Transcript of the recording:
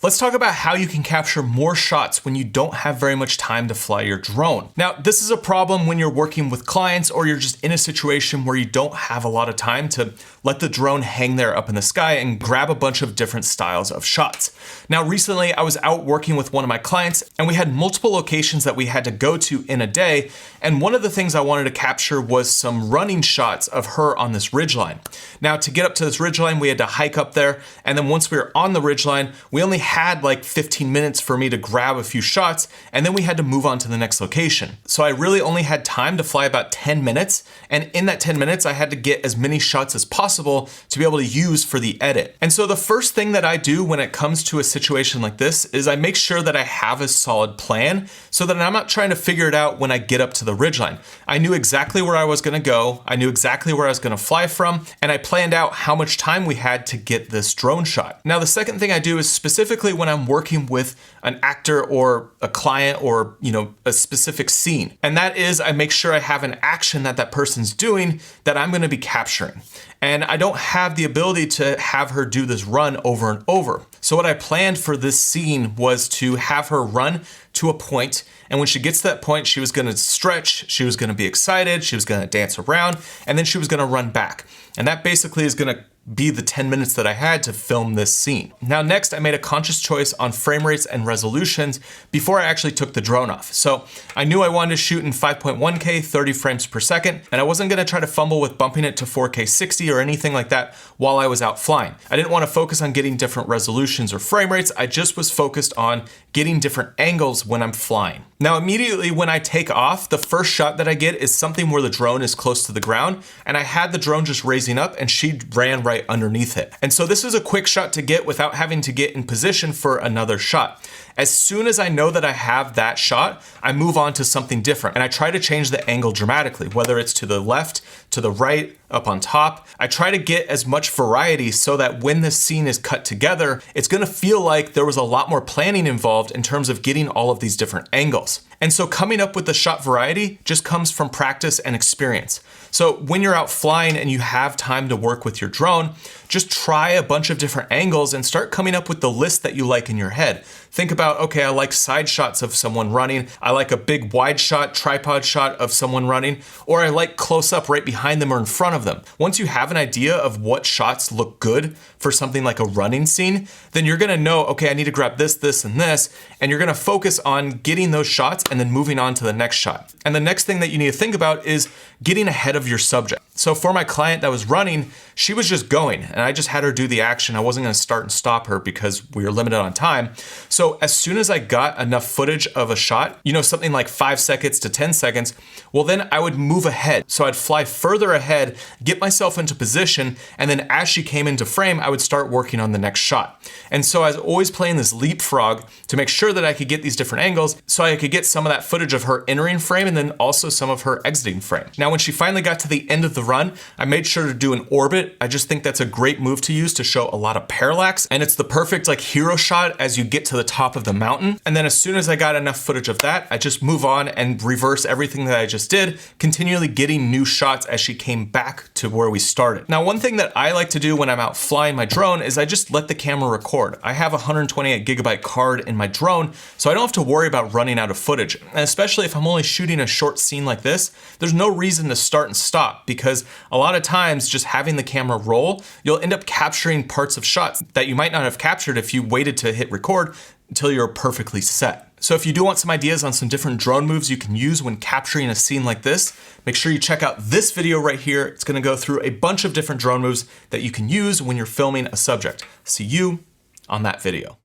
let's talk about how you can capture more shots when you don't have very much time to fly your drone. Now, this is a problem when you're working with clients or you're just in a situation where you don't have a lot of time to let the drone hang there up in the sky and grab a bunch of different styles of shots. Now, recently I was out working with one of my clients and we had multiple locations that we had to go to in a day. And one of the things I wanted to capture was some running shots of her on this ridgeline. Now, to get up to this ridgeline, we had to hike up there. And then once we were on the ridgeline, we only had like 15 minutes for me to grab a few shots. And then we had to move on to the next location. So I really only had time to fly about 10 minutes. And in that 10 minutes, I had to get as many shots as possible to be able to use for the edit. And so the first thing that I do when it comes to a situation like this is I make sure that I have a solid plan so that I'm not trying to figure it out when I get up to the ridgeline. I knew exactly where I was gonna go, I knew exactly where I was gonna fly from, and I planned out how much time we had to get this drone shot. Now, the second thing I do is specifically when I'm working with an actor or a client or, a specific scene. And that is I make sure I have an action that that person's doing that I'm gonna be capturing. And I don't have the ability to have her do this run over and over. So what I planned for this scene was to have her run to a point, and when she gets to that point, she was gonna stretch, she was gonna be excited, she was gonna dance around, and then she was gonna run back. And that basically is gonna be the 10 minutes that I had to film this scene. Now, next, I made a conscious choice on frame rates and resolutions before I actually took the drone off. So I knew I wanted to shoot in 5.1K, 30 frames per second, and I wasn't gonna try to fumble with bumping it to 4K 60 or anything like that while I was out flying. I didn't wanna focus on getting different resolutions or frame rates, I just was focused on getting different angles when I'm flying. Now, immediately when I take off, the first shot that I get is something where the drone is close to the ground, and I had the drone just raising up and she ran right underneath it. And so this is a quick shot to get without having to get in position for another shot. As soon as I know that I have that shot, I move on to something different and I try to change the angle dramatically, whether it's to the left, to the right, up on top. I try to get as much variety so that when this scene is cut together, it's gonna feel like there was a lot more planning involved in terms of getting all of these different angles. And so coming up with the shot variety just comes from practice and experience. So when you're out flying and you have time to work with your drone, just try a bunch of different angles and start coming up with the list that you like in your head. Think about, okay, I like side shots of someone running. I like a big wide shot, tripod shot of someone running, or I like close up right behind them or in front of them. Once you have an idea of what shots look good for something like a running scene, then you're gonna know, okay, I need to grab this, this, and this, and you're gonna focus on getting those shots and then moving on to the next shot. And the next thing that you need to think about is getting ahead of your subject. So for my client that was running, she was just going and I just had her do the action. I wasn't gonna start and stop her because we were limited on time. So as soon as I got enough footage of a shot, something like 5 seconds to 10 seconds, well then I would move ahead. So I'd fly further ahead, get myself into position, and then as she came into frame, I would start working on the next shot. And so I was always playing this leapfrog to make sure that I could get these different angles so I could get some of that footage of her entering frame and then also some of her exiting frame. Now, when she finally got to the end of the run, I made sure to do an orbit. I just think that's a great move to use to show a lot of parallax, and it's the perfect hero shot as you get to the top of the mountain. And then as soon as I got enough footage of that, I just move on and reverse everything that I just did, continually getting new shots as she came back to where we started. Now, one thing that I like to do when I'm out flying my drone is I just let the camera record. I have a 128GB card in my drone, so I don't have to worry about running out of footage. And especially if I'm only shooting a short scene like this, there's no reason to start and stop, because a lot of times just having the camera roll, you'll end up capturing parts of shots that you might not have captured if you waited to hit record until you're perfectly set. So if you do want some ideas on some different drone moves you can use when capturing a scene like this, make sure you check out this video right here. It's gonna go through a bunch of different drone moves that you can use when you're filming a subject. See you on that video.